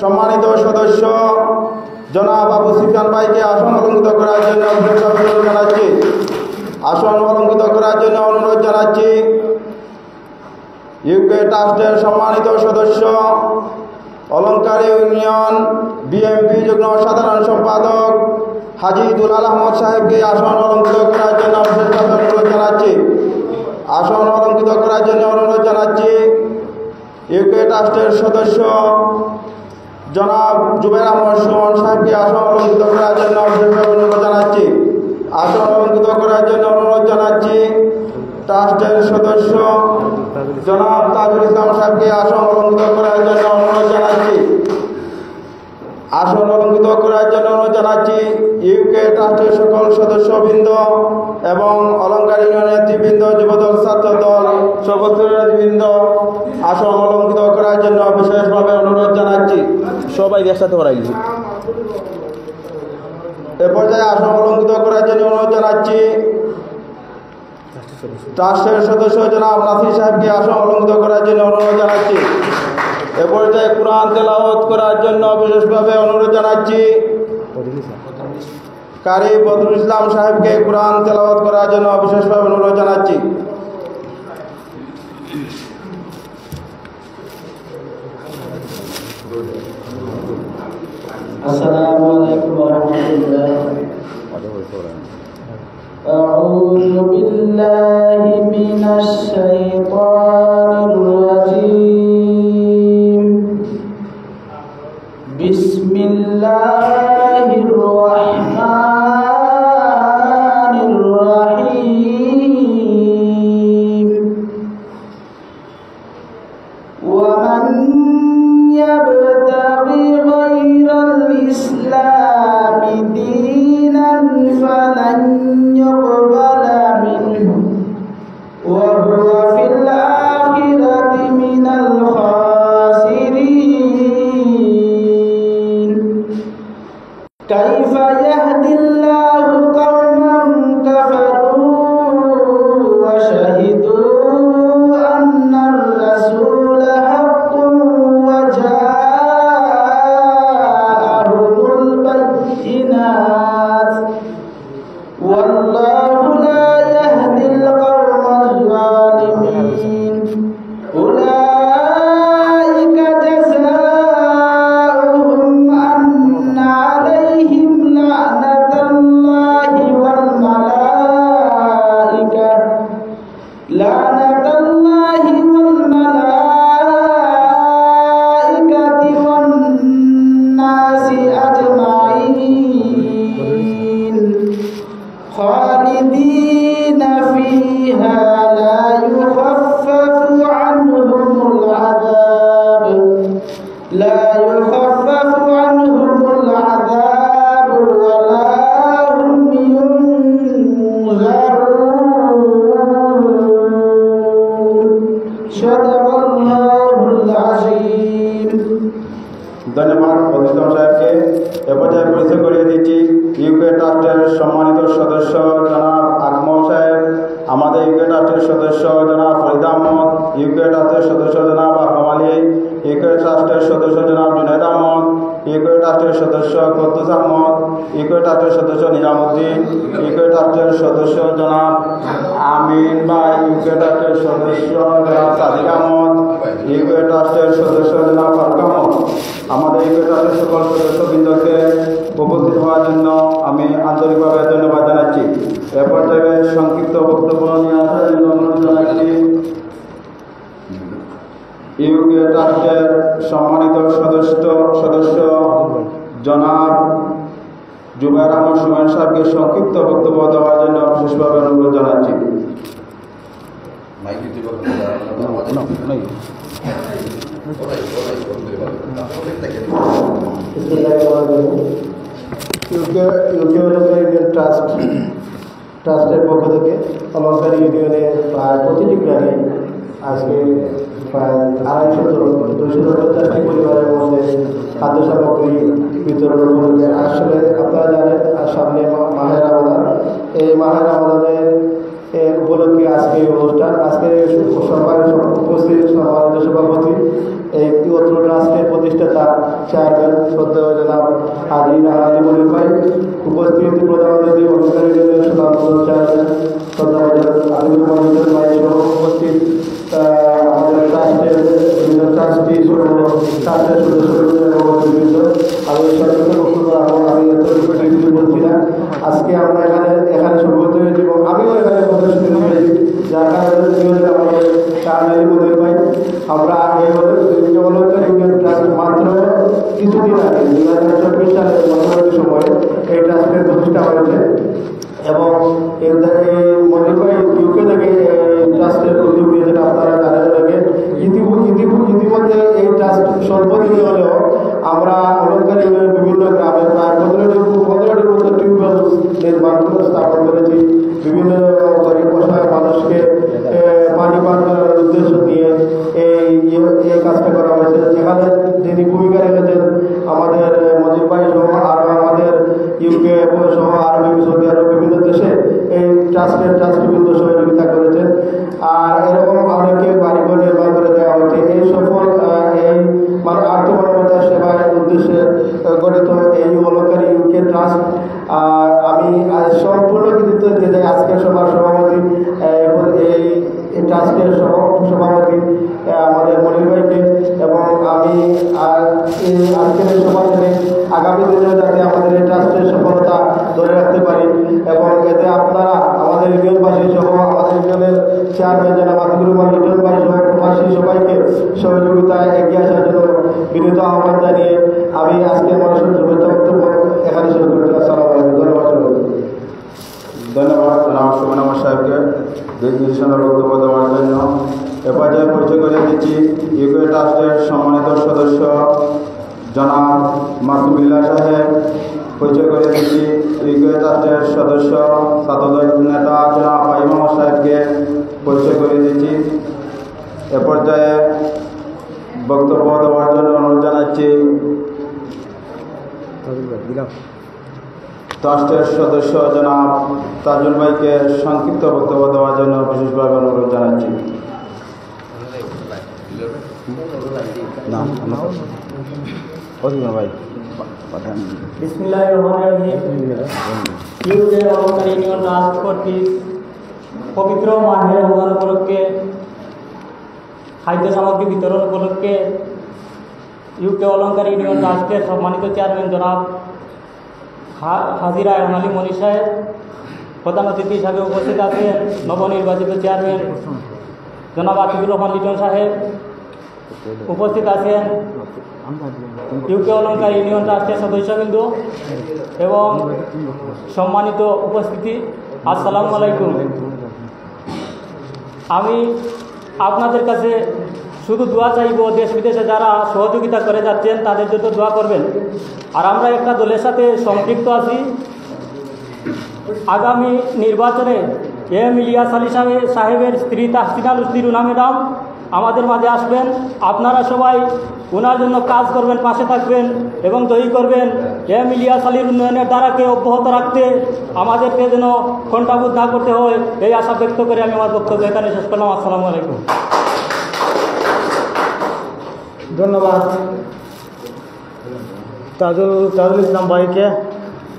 সম্মানিত সদস্য জনাব আবু সুফিয়ান ভাইকে আসন অলঙ্কৃত করার জন্য অনুরোধ জানাচ্ছি। আসন অলঙ্কৃত করার জন্য অনুরোধ জানাচ্ছি ইউকে ট্রাস্টের সম্মানিত সদস্য অলঙ্কারী ইউনিয়ন বিএমপি যুগ্ম সাধারণ সম্পাদক হাজী দুলাল আহমদ সাহেবকে আসন অলঙ্কৃত করার জন্য বিশেষভাবে অনুরোধ জানাচ্ছি। আসন অলঙ্কৃত করার জন্য অনুরোধ জানাচ্ছি ইউকে ট্রাস্টের সদস্য জনাব জুবের আহমদ সুমন সাহেবকে আসন অলঙ্কৃত করার জন্য বিশেষভাবে অনুরোধ জানাচ্ছি। আসন অলঙ্কৃত করার জন্য অনুরোধ জানাচ্ছি ট্রাস্টের সদস্য জনাব তাজুল ইসলাম সাহেবকে আসন অলঙ্কৃত করার জন্য অনুরোধ জানাচ্ছি। আসন অলঙ্কৃত করার জন্য অনুরোধ জানাচ্ছি ইউকে ট্রাস্টের সকল সদস্যবৃন্দ এবং অলঙ্কার ইউনিয়নের নেতৃবৃন্দ, যুবদল, ছাত্রদল, সর্বস্তরের নেতৃবৃন্দ আসন অলঙ্কৃত করার জন্য বিশেষভাবে অনুরোধ জানাচ্ছি। সবাই একসাথে করাইছি। এ পর্যায়ে আসন অলঙ্কৃত করার জন্য অনুরোধ জানাচ্ছি ট্রাস্টের সদস্য জনাব নাসির সাহেবকে আসন অলঙ্কৃত করার জন্য অনুরোধ জানাচ্ছি। এ পর্যায়ে কোরআন তেলাওয়াত করার জন্য বিশেষভাবে অনুরোধ জানাচ্ছি কারি বদরুল ইসলাম সাহেবকে কোরআন তেলাওয়াত করার জন্য বিশেষভাবে অনুরোধ জানাচ্ছি। আসসালামু আলাইকুম ওয়া রাহমাতুল্লাহ। আউযু বিল্লাহি মিনাশ শাইতানির রাজীম। বিসমিল্লাহির রাহমানির রাহিম। ওয়া মান ইয়াবতাগি গায়রাল ইসলামি দীনান ফালান ইউকবালা মিনহু ওয়া হুয়া ফিল আখিরাতি মিনাল খাসিরিন। কাইফা ইয়াহদিল্লাহু কওমান কাফারু ওয়া শাহিদু আন্নার রাসূলা হাক্কুন ওয়া জাআহুমুল বায়্যিনাত ওয়াল্লাহু লা ইয়াহদিল কওমাজ যালিমিন। উলাইকা জাযাউহুম আন্না আলাইহিম লা'নাতুল্লাহি ওয়াল মালাইকাতি ওয়ান নাসি আজমাইন খালিদিনা ফিহা লা ইউখাফফাফু আনহুমুল আযাব ওয়া লা হুম ইউনজারুন। সাদাকাল্লাহুল আযীম। ধন্যবাদ বদরুল ইসলাম সাহেবকে। এ পর্যায়ে পরিচয় করিয়ে দিচ্ছি ইউকে ট্রাস্টের সম্মানিত সদস্য জনাব আকমল সাহেব, আমাদের ইউকে ট্রাস্টের সদস্য জনাব ফরিদ আহমদ, ইউকে ট্রাস্টের সদস্য জনাব আকরাম আলী, ইউকে ট্রাস্টের সদস্য জনাব জুনাইদ আহমদ, ইউকে ট্রাস্টের সদস্য কুদ্দুস আহমদ, ইউকে ট্রাস্টের সদস্য নিজামুদ্দিন, ইউকে ট্রাস্টের সদস্য জনাব আমিন ভাই, ইউকে ট্রাস্টের সদস্য জনাব সাদিক আহমদ, ইউকে ট্রাস্টের সদস্য জনাব ফারুক আহমদ। আমাদের ইউকে ট্রাস্টের সকল সদস্যবৃন্দকে উপস্থিত হওয়ার জন্য আমি আন্তরিকভাবে ধন্যবাদ জানাচ্ছি। এ পর্যায়ে সংক্ষিপ্ত বক্তব্য নিয়ে আসার জন্য অনুরোধ জানাচ্ছি ইউকে ট্রাস্টের সম্মানিত সদস্য জনাব জুবের আহমদ সুমন সাহেবকে সংক্ষিপ্ত বক্তব্য দেওয়ার জন্য বিশেষভাবে অনুরোধ জানাচ্ছি। ট্রাস্টের পক্ষ থেকে অলঙ্কার ইউনিয়নে প্রায় প্রতিটি গ্রামে আজকে প্রায় 250-250টি পরিবারের মধ্যে খাদ্য সামগ্রী বিতরণ উপলক্ষে আসলে আপনারা জানেন সামনে মাহে রমাদান। এই মাহে রমাদানের উপলক্ষে আজকে এই অনুষ্ঠান। আজকে সরকারের উপস্থিত সম্মানিত সভাপতি এই অত্র ট্রাস্টের প্রতি প্রতিষ্ঠাতা চেয়ারম্যান শ্রদ্ধেয় জনাব হাজী রাহান আলী মনির ভাই, উপস্থিত প্রধান অতিথি অলঙ্কার ইউনিয়নের সুনামধন্য চেয়ারম্যান শ্রদ্ধেয় আদিবুল মনির ভাই সহ উপস্থিত আমাদের ট্রাস্টের বিভিন্ন ট্রাস্টি সহ ট্রাস্টের সদস্যবৃন্দ এবং বিভিন্ন আমি সরকার বক্তব্য রাখবো, আমি এতটুকু কিছু বলছি না। আজকে আমরা এখানে সমবেত হয়েছি এবং আমিও এখানে প্রদর্শিত হয়েছি, যার কারণে আমাদের চেয়ারম্যান মনির ভাই আমরা এই অলঙ্কার ইউনিয়ন ট্রাস্ট মাত্র কিছুদিন আগে 2024 সালের মধ্যবর্তী সময়ে এই ট্রাস্টের প্রতিষ্ঠা হয়েছে এবং এই মনির ভাই ইউকে থেকে ট্রাস্টের উদ্যোগ নিয়েছেন। আপনারা জানেন আগে ইতিমধ্যে এই ট্রাস্ট সর্বদিনে হলেও আমরা অলঙ্কার ইউনিয়নের বিভিন্ন গ্রামে প্রায় 15টির মতো টিউবওয়েল নির্মাণ স্থাপন করেছি। বিভিন্ন গরিব অসহায় মানুষকে পানি পান করার উদ্দেশ্য নিয়ে এই কাজটা করা হয়েছে। যেখানে যিনি ভূমিকা রেখেছেন আমাদের মজিদ ভাই সহ আরও আমাদের ইউকে সহ আরও সৌদি আরব বিভিন্ন দেশে এই ট্রাস্টবৃন্দ সহযোগিতা করেছেন। আর এরকম অনেকে বাড়িঘর নির্মাণ করে দেওয়া হয়েছে। এই সফল এই মানে আত্মমানবতার সেবার উদ্দেশ্যে গঠিত এই অলঙ্কার ইউকে ট্রাস্ট। আর আমি সম্পূর্ণ কৃতিত্ব দিতে চাই আজকের সভার সভাপতি এই ট্রাস্টের সভাপতি আমাদের মনির ভাইকে, এবং আমি আজকের এই সভা থেকে আগামী দিনে যাতে আমাদের এই ট্রাস্টের সফলতা ধরে রাখতে পারি এবং এতে আপনারা আমাদের ইউনিয়নবাসী সহ আমাদের ইউনিয়নের চেয়ারম্যান জনাব আতিকুর রহমান লিটন ভাই সহ প্রবাসী সবাইকে সহযোগিতায় এগিয়ে আসার জন্য বিনীত আহ্বান জানিয়ে আমি আজকে মানুষের শুভেচ্ছা বক্তব্য এখানে শুরু করছি। আসসালামু আলাইকুম। ধন্যবাদ জনাব সুমন আহমদ সাহেবকে দিক নির্দেশনার বক্তব্য দেওয়ার জন্য। এ পর্যায়ে পরিচয় করে দিচ্ছি ইউকে ট্রাস্টের সম্মানিত সদস্য জনাব মাসুমিল্লাহ সাহেব। পরিচয় করে দিচ্ছি ইউকে ট্রাস্টের সদস্য ছাত্রদল নেতা জনাব ফাহিম আহমদ সাহেবকে পরিচয় করে দিচ্ছি। এ পর্যায়ে বক্তব্য দেওয়ার জন্য অনুরোধ জানাচ্ছি ট্রাস্টের সদস্য জনাব তাজুল ভাইকে সংক্ষিপ্ত বক্তব্য দেওয়ার জন্য বিশেষভাবে অনুরোধ জানাচ্ছি। ভাই বিসমিল্লাহির রহমানির রহিম। ইউকে অলঙ্কার ইউনিয়ন ট্রাস্ট কর্তৃক পবিত্র মাহে রমজান উপলক্ষে খাদ্য সামগ্রী বিতরণ উপলক্ষে ইউকে অলঙ্কার ইউনিয়ন ট্রাস্টের সম্মানিত চেয়ারম্যান জনাব হাজী রাহান আলী মনির সাহেব, প্রধান অতিথি হিসাবে উপস্থিত আছেন নবনির্বাচিত চেয়ারম্যান জনাব আতিকুর রহমান লিটন সাহেব, উপস্থিত আছেন ইউকে অলঙ্কার ইউনিয়ন ট্রাস্টের সদস্যবৃন্দ এবং সম্মানিত উপস্থিতি, আসসালামু আলাইকুম। আমি আপনাদের কাছে শুধু দোয়া চাইব, দেশ বিদেশে যারা সহযোগিতা করে যাচ্ছেন তাদের জন্য দোয়া করবেন। আর আমরা একটা দলের সাথে সম্পৃক্ত আছি। আগামী নির্বাচনে ইলিয়াস আলী সাহেবের স্ত্রী তাহসিনা লুসিরুনা ম্যাডাম আমাদের মাঝে আসবেন। আপনারা সবাই ওনার জন্য কাজ করবেন, পাশে থাকবেন এবং দই করবেন। ইলিয়াস আলীর উন্নয়নের ধারাকে অব্যাহত রাখতে আমাদেরকে যেন কণ্ঠাবোধ না করতে হয়, এই আশা ব্যক্ত করে আমি আমার বক্তব্য এখানে শেষ করলাম। আসসালামু আলাইকুম। ধন্যবাদ তাজুল ইসলাম ভাইকে।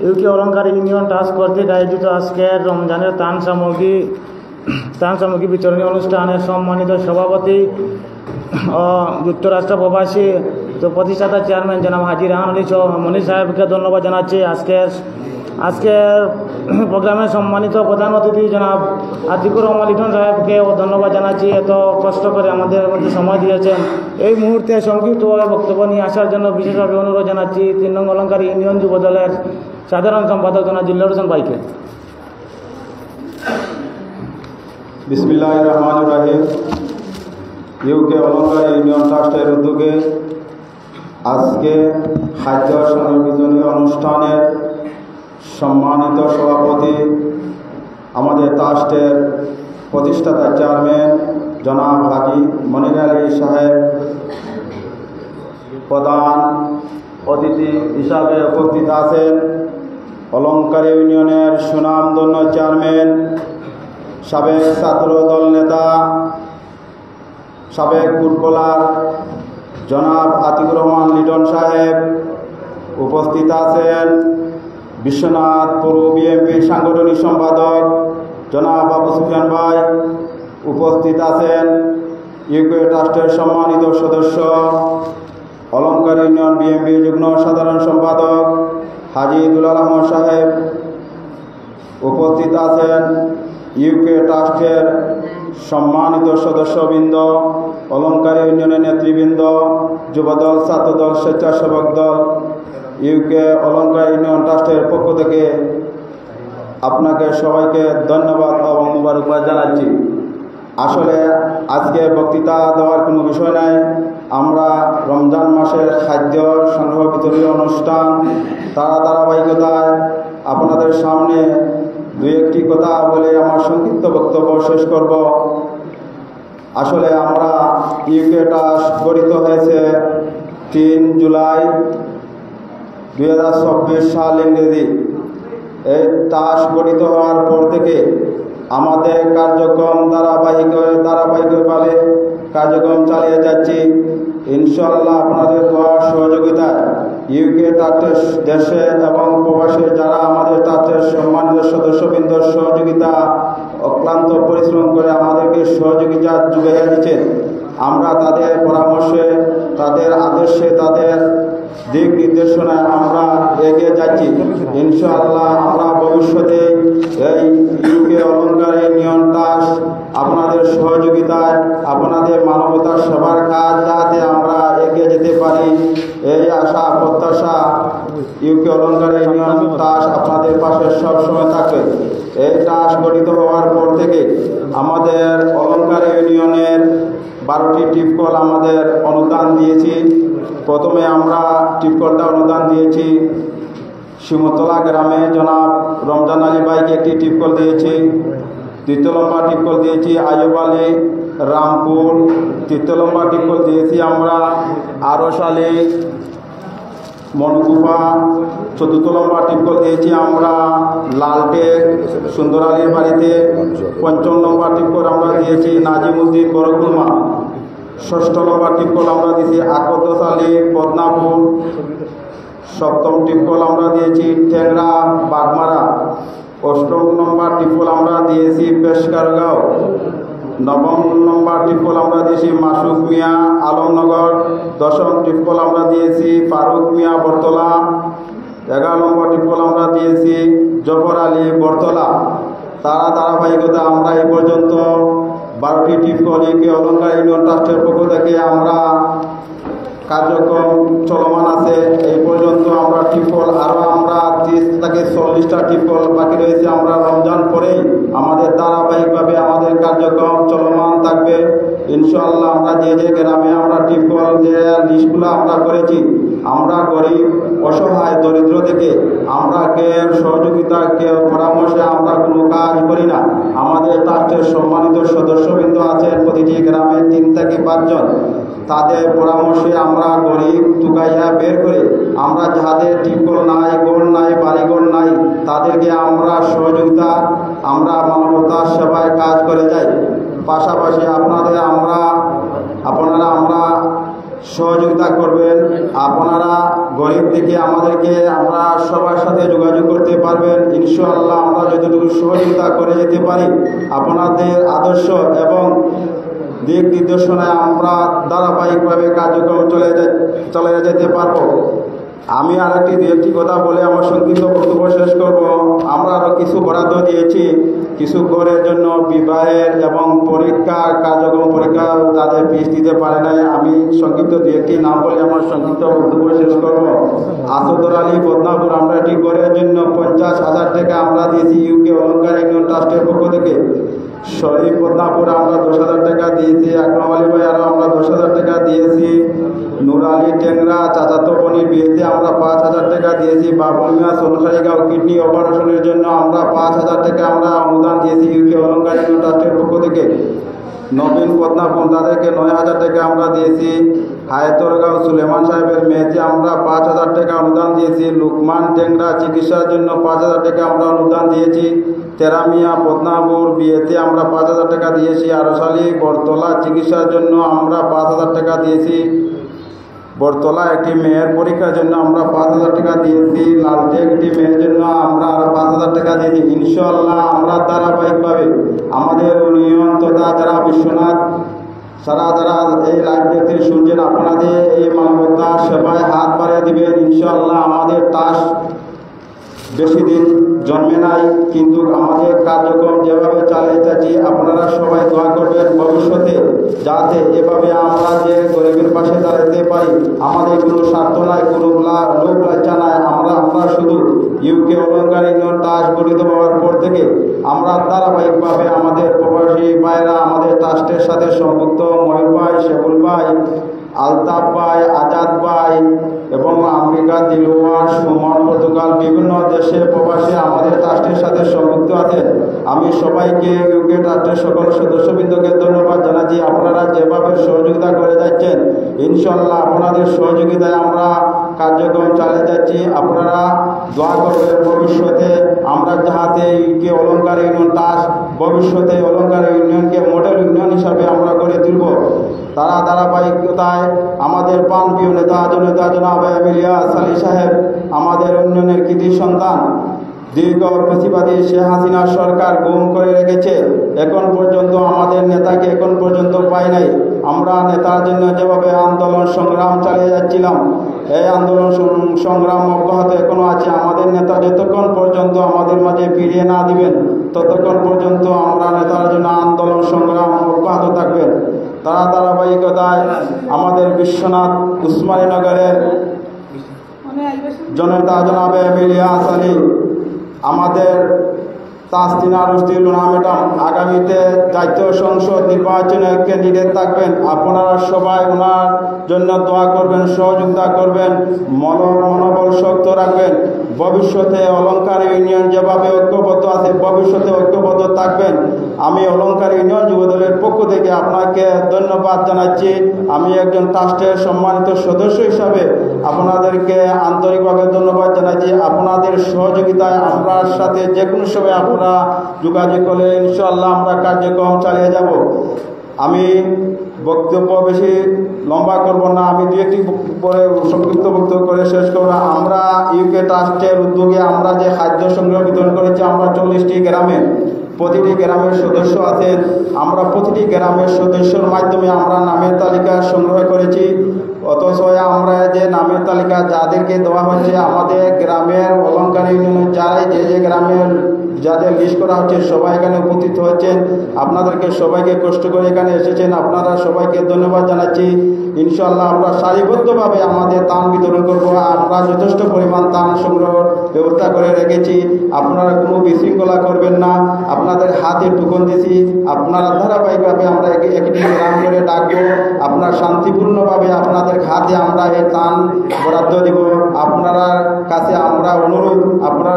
ইউকে অলঙ্কার ইউনিয়ন ট্রাস্ট কর্তৃক আয়োজিত আজকের রমজানের ত্রাণ সামগ্রী বিতরণী অনুষ্ঠানের সম্মানিত সভাপতি ও যুক্তরাষ্ট্র প্রবাসী প্রতিষ্ঠাতা চেয়ারম্যান জনাব হাজী রাহান আলী মনির সাহেবকে ধন্যবাদ জানাচ্ছি। আজকের প্রোগ্রামের সম্মানিত প্রধান অতিথি জনাব আতিকুর রহমান লিটন সাহেবকেও ধন্যবাদ জানাচ্ছি, এত কষ্ট করে আমাদের মধ্যে সময় দিয়েছেন। এই মুহূর্তে সংক্ষিপ্তভাবে বক্তব্য নিয়ে আসার জন্য বিশেষভাবে অনুরোধ জানাচ্ছি 3 নং অলঙ্কার ইউনিয়ন যুব দলের সাধারণ সম্পাদক জনাব জিল্লুর হোসেন ভাইকে। বিসমিল্লাহির রহমানির রহিম। ইউকে অলঙ্কার ইউনিয়ন ট্রাস্টের উদ্যোগে আজকে খাদ্য সামগ্রী অনুষ্ঠানের সম্মানিত সভাপতি আমাদের ট্রাস্টের প্রতিষ্ঠাতা চেয়ারম্যান জনাব হাজী মনির আলী সাহেব, প্রধান অতিথি হিসাবে উপস্থিত আছেন অলঙ্কার ইউনিয়নের সুনামধন্য চেয়ারম্যান, সাবেক ছাত্র দল নেতা, সাবেক ফুটবলার জনাব আতিকুর রহমান লিটন সাহেব, উপস্থিত আছেন বিশ্বনাথ পৌর বিএনপির সাংগঠনিক সম্পাদক জনাব আবু সুফিয়ান ভাই, উপস্থিত আছেন ইউকে ট্রাস্টের সম্মানিত সদস্য অলঙ্কার ইউনিয়ন বিএনপি যুগ্ম সাধারণ সম্পাদক হাজী দুলাল আহমদ সাহেব, উপস্থিত আছেন ইউকে ট্রাস্টের সম্মানিত সদস্যবৃন্দ, অলঙ্কার ইউনিয়নের নেতৃবৃন্দ, যুবদল, ছাত্রদল, স্বেচ্ছাসেবক দল, ইউকে অলঙ্কার ইউনিয়ন ট্রাস্টের পক্ষ থেকে আপনাকে সবাইকে ধন্যবাদ এবং মুবারকবাদ জানাচ্ছি। আসলে আজকে বক্তৃতা দেওয়ার কোনো বিষয় নাই। আমরা রমজান মাসের খাদ্য সংগ্রহ বিতরণী অনুষ্ঠান তার ধারাবাহিকতায় আপনাদের সামনে দুই একটি কথা বলে আমার সংক্ষিপ্ত বক্তব্য শেষ করব। আসলে আমরা ইউকে ট্রাস্ট গঠিত হয়েছে 3 জুলাই 2024 সাল ইংরেজি। এই ট্রাস্ট গঠিত হওয়ার পর থেকে আমাদের কার্যক্রম ধারাবাহিকভাবে কার্যক্রম চালিয়ে যাচ্ছি। ইনশাআল্লাহ আপনাদের দোয়া সহযোগিতায় ইউকে ট্রাস্টের দেশে এবং প্রবাসে যারা আমাদের ট্রাস্টের সম্মানিত সদস্যবৃন্দর সহযোগিতা অক্লান্ত পরিশ্রম করে আমাদেরকে সহযোগিতা যুগাইয়া দিচ্ছেন, আমরা তাদের পরামর্শে, তাদের আদর্শে, তাদের দিক নির্দেশনায় আমরা এগিয়ে যাচ্ছি। ইনশাআল্লাহ আমরা ভবিষ্যতে এই ইউকে অলঙ্কার ইউনিয়ন ট্রাস্ট আপনাদের সহযোগিতায়, আপনাদের মানবতার সেবার কাজ যাতে আমরা এগিয়ে যেতে পারি, এই আশা প্রত্যাশা ইউকে অলঙ্কার ইউনিয়ন ট্রাস্ট আপনাদের পাশে সবসময় থাকবে। এই ট্রাস্ট গঠিত হওয়ার পর থেকে আমাদের অলঙ্কার ইউনিয়নের 12টি টিপকল আমাদের অনুদান দিয়েছি। প্রথমে আমরা টিপকলটা অনুদান দিয়েছি শিমুতলা গ্রামে জনাব রমজান আলী ভাইকে একটি টিপকল দিয়েছি। 3 নম্বর টিপকল দিয়েছি আয়ুব আলী রামপুর। 3 নম্বর টিপকল দিয়েছি আমরা আরশ আলী মনকুফা। 4 নম্বর টিপকল দিয়েছি আমরা লালটেক সুন্দর আলীর বাড়িতে। 5 নম্বর টিপকল আমরা দিয়েছি নাজিমুদ্দিন বড়কুলমা। 6 নম্বর টিপকল আমরা দিয়েছি আকবর আলী বদনাপুর। 7ম টিপকল আমরা দিয়েছি টেংরা বাগমারা। 8ম নম্বর টিপকল আমরা দিয়েছি পেশকারগাঁও। 9ম নম্বর টিপকল আমরা দিয়েছি মাসুক মিয়া আলমনগর। 10ম টিপকল আমরা দিয়েছি ফারুক মিয়া বরতলা। 11 নম্বর টিপকল আমরা দিয়েছি জফর আলী বরতলা। তারা ধারাবাহিকতা আমরা এই পর্যন্ত 12টি টিপকল ইউকে অলঙ্কার ইউনিয়ন ট্রাস্টের পক্ষ থেকে আমরা কার্যক্রম চলমান আছে। এই পর্যন্ত আমরা টিপকল আরও আমরা 30 থেকে 40টা টিপকল বাকি রয়েছে। আমরা রমজান পরেই আমাদের ধারাবাহিকভাবে আমাদের কার্যক্রম চলমান থাকবে ইনশাআল্লাহ। আমরা যে গ্রামে আমরা টিপকল যে লিস্টগুলো আমরা করেছি, আমরা গরিব অসহায় দরিদ্র থেকে আমরা কেউ সহযোগিতা কেউ পরামর্শে আমরা কোনো কাজ করি না। আমাদের ট্রাস্টের সম্মানিত সদস্যবৃন্দ আছেন প্রতিটি গ্রামে 3 থেকে 5 জন। তাদের পরামর্শে আমরা গরিব টুকাইয়া বের করে আমরা যাদের টিপকল নাই, গোল নাই, বাড়িঘর নাই, তাদেরকে আমরা সহযোগিতা, আমরা মানবতার সেবায় কাজ করে যাই। পাশাপাশি আপনারা আমরা সহযোগিতা করবেন। আপনারা গরিব থেকে আমাদেরকে আমরা সবার সাথে যোগাযোগ করতে পারবেন। ইনশাআল্লাহ আমরা যতটুকু সহযোগিতা করে যেতে পারি আপনাদের আদর্শ এবং দিক নির্দেশনায় আমরা ধারাবাহিকভাবে কার্যক্রম চলে যেতে পারবো। আমি আরেকটি 2-একটি কথা বলে আমার সংক্ষিপ্ত বক্তব্য শেষ করব। আমরা আরও কিছু বরাদ্দ দিয়েছি কিছু ঘরের জন্য, বিবাহের এবং পরীক্ষার কার্যক্রম, পরীক্ষা যাদের ফিস দিতে পারে নাই। আমি সংক্ষিপ্ত 2-একটি নাম বলে আমার সংক্ষিপ্ত বক্তব্য শেষ করব। আসাদুর আলী বদনাপুর আমরা একটি ঘরের জন্য 50,000 টাকা আমরা দিয়েছি ইউকে অলঙ্কার ইউনিয়ন ট্রাস্টের পক্ষ থেকে। শরীফ বদনাপুর আমরা 10,000 টাকা দিয়েছি। আকরাম আলী ভাই আরও আমরা 10,000 টাকা দিয়েছি। নূর আলী টেংরা চাচাতো বোনের বিয়েতে আমরা 5,000 টাকা দিয়েছি। বাবুল মিয়া সোনখালীগাঁও কিডনি অপারেশনের জন্য আমরা 5,000 টাকা আমরা অনুদান দিয়েছি ইউকে অলঙ্কার ইউনিয়ন ট্রাস্টের পক্ষ থেকে। নবীন বদনাপুর তাদেরকে 9,000 টাকা আমরা দিয়েছি। হায়তরগাঁও সুলেমান সাহেবের মেয়েতে আমরা 5,000 টাকা অনুদান দিয়েছি। লুকমান টেংরা চিকিৎসার জন্য 5,000 টাকা আমরা অনুদান দিয়েছি। তেরামিয়া বদনাপুর বিয়েতে আমরা 5,000 টাকা দিয়েছি। আরশালী বরতলা চিকিৎসার জন্য আমরা 5,000 টাকা দিয়েছি। বরতলা একটি মেয়ের পরীক্ষার জন্য আমরা 5,000 টাকা দিয়েছি। লালটেক একটি মেয়ের জন্য আমরা আরো 5,000 টাকা দিয়েছি। ইনশাআল্লাহ আমরা ধারাবাহিকভাবে আমাদের ইউনিয়ন তথা যারা বিশ্বনাথ সারা যারা এই লাইভ দেখতে শুনছেন আপনাদের এই মানবতা সেবায় হাত বাড়িয়ে দিবেন। ইনশাআল্লাহ আমাদের টাস বেশি দিন জন্মে নাই, কিন্তু আমাদের কার্যক্রম যেভাবে চালিয়ে যাচ্ছি আপনারা সবাই দোয়া করবেন ভবিষ্যতে যাতে এভাবে আমরা যে গরিবের পাশে দাঁড়াতে পারি। আমাদের কোনো স্বার্থ নাই, কোনো লোক লজ্জা নাই। আমরা শুধু ইউকে অলঙ্কার ইউনিয়ন টাস গঠিত হওয়ার পর থেকে আমরা ধারাবাহিকভাবে আমাদের প্রবাসী ভাইরা আমাদের ট্রাস্টের সাথে সংযুক্ত। মহিল ভাই, শেবুল ভাই, আলতাফ ভাই, আজাদ ভাই এবং আমেরিকা, দিলওয়ার, সুমন, পর্তুগাল বিভিন্ন দেশে প্রবাসী আমাদের ট্রাস্টের সাথে সংযুক্ত আছেন। আমি সবাইকে ইউকে ট্রাস্টের সকল সদস্যবৃন্দকে ধন্যবাদ জানাচ্ছি। আপনারা যেভাবে সহযোগিতা করে যাচ্ছেন ইনশাআল্লাহ আপনাদের সহযোগিতায় আমরা কার্যক্রম চালিয়ে যাচ্ছি। আপনারা দোয়া করবেন ভবিষ্যতে আমরা যাহাতে ইউকে অলঙ্কার ইউনিয়ন টাস ভবিষ্যতে অলঙ্কার ইউনিয়নকে মডেল ইউনিয়ন হিসাবে আমরা গড়ে তুলব। তারা ধারাবাহিকতায় আমাদের প্রাণপ্রিয় নেতা জনাব ইলিয়াস আলী সাহেব আমাদের উন্নয়নের কৃতি সন্তান। দীর্ঘ প্রতিবাদী শেখ হাসিনা সরকার গুম করে রেখেছে, এখন পর্যন্ত আমাদের নেতাকে এখন পর্যন্ত পাই নাই। আমরা নেতার জন্য যেভাবে আন্দোলন সংগ্রাম চালিয়ে যাচ্ছিলাম এই আন্দোলন সংগ্রাম অব্যাহত এখনো আছে। আমাদের নেতা যতক্ষণ পর্যন্ত আমাদের মাঝে ফিরিয়ে না দিবেন ততক্ষণ পর্যন্ত আমরা নেতার জন্য আন্দোলন সংগ্রাম অব্যাহত থাকবেন। তারা ধারাবাহিকতায় আমাদের বিশ্বনাথ উসমানীনগরের জনতা জনাবে ইলিয়াস আলী আমাদের তাসতিনা রুশদি লুনা ম্যাডাম আগামীতে জাতীয় সংসদ নির্বাচনে ক্যান্ডিডেট থাকবেন। আপনারা সবাই ওনার জন্য দোয়া করবেন, সহযোগিতা করবেন, মনোবল শক্ত রাখবেন। ভবিষ্যতে অলঙ্কার ইউনিয়ন যেভাবে ঐক্যবদ্ধ আছে ভবিষ্যতে ঐক্যবদ্ধ থাকবেন। আমি অলঙ্কার ইউনিয়ন যুবদলের পক্ষ থেকে আপনাকে ধন্যবাদ জানাচ্ছি। আমি একজন ট্রাস্টের সম্মানিত সদস্য হিসাবে আপনাদেরকে আন্তরিকভাবে ধন্যবাদ জানাচ্ছি। আপনাদের সহযোগিতায় আমার সাথে যে কোনো সময় আপনারা যোগাযোগ করলে ইনশাআল্লাহ আমরা কার্যক্রম চালিয়ে যাব। আমি বক্তব্য বেশি লম্বা করব না, আমি দু একটি পরে সংক্ষিপ্ত বক্তব্য করে শেষ করব। আমরা ইউকে ট্রাস্টের উদ্যোগে আমরা যে খাদ্য সংগ্রহ বিতরণ করেছি আমরা 40টি গ্রামে, প্রতিটি গ্রামের সদস্য আছেন। আমরা প্রতিটি গ্রামের সদস্যর মাধ্যমে আমরা নামের তালিকা সংগ্রহ করেছি। অথচ আমরা যে নামের তালিকা যাদেরকে দেওয়া হচ্ছে আমাদের গ্রামের অলঙ্কার ইউনিয়নের যারাই যে গ্রামের যাদের লিস্ট করা হচ্ছে সবাই এখানে উপস্থিত হচ্ছেন। আপনাদেরকে সবাইকে কষ্ট করে এখানে এসেছেন, আপনারা সবাইকে ধন্যবাদ জানাচ্ছি। ইনশাআল্লাহ আমরা সারিবদ্ধভাবে আমাদের ত্রাণ বিতরণ করব। আমরা যথেষ্ট পরিমাণ ত্রাণ সংগ্রহ ব্যবস্থা করে রেখেছি। আপনারা কোনো বিশৃঙ্খলা করবেন না, আপনাদের হাতে টুকন দিয়েছি। আপনারা ধারাবাহিকভাবে আমরা একটি গ্রাম করে ডাকবো, আপনার শান্তিপূর্ণভাবে আপনাদের হাতে আমরা এই ত্রাণ বরাদ্দ দিব। আপনারা কাছে আমরা অনুরোধ, আমরা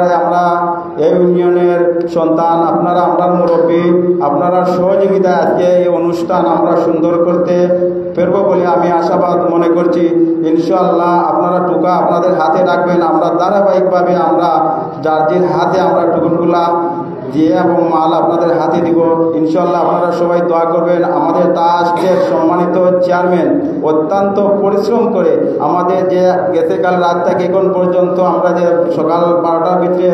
এই ইউনিয়নের সন্তান, আপনারা আমরা মুরব্বী, আপনারা সহযোগিতা আজকে এই অনুষ্ঠান আমরা সুন্দর করতে পারবো বলে আমি আশাবাদ মনে করছি। ইনশাআল্লাহ আপনারা টুকা আপনাদের হাতে রাখবেন। আমরা ধারাবাহিকভাবে আমরা যার হাতে আমরা টুকুনগুলা দিয়ে এবং মাল আপনাদের হাতে দিব। ইনশাআল্লাহ আপনারা সবাই দোয়া করবেন। আমাদের ট্রাস্টের সম্মানিত চেয়ারম্যান অত্যন্ত পরিশ্রম করে আমাদের যে গেছে কাল রাত থেকে এখন পর্যন্ত আমরা যে সকাল 12টার ভিতরে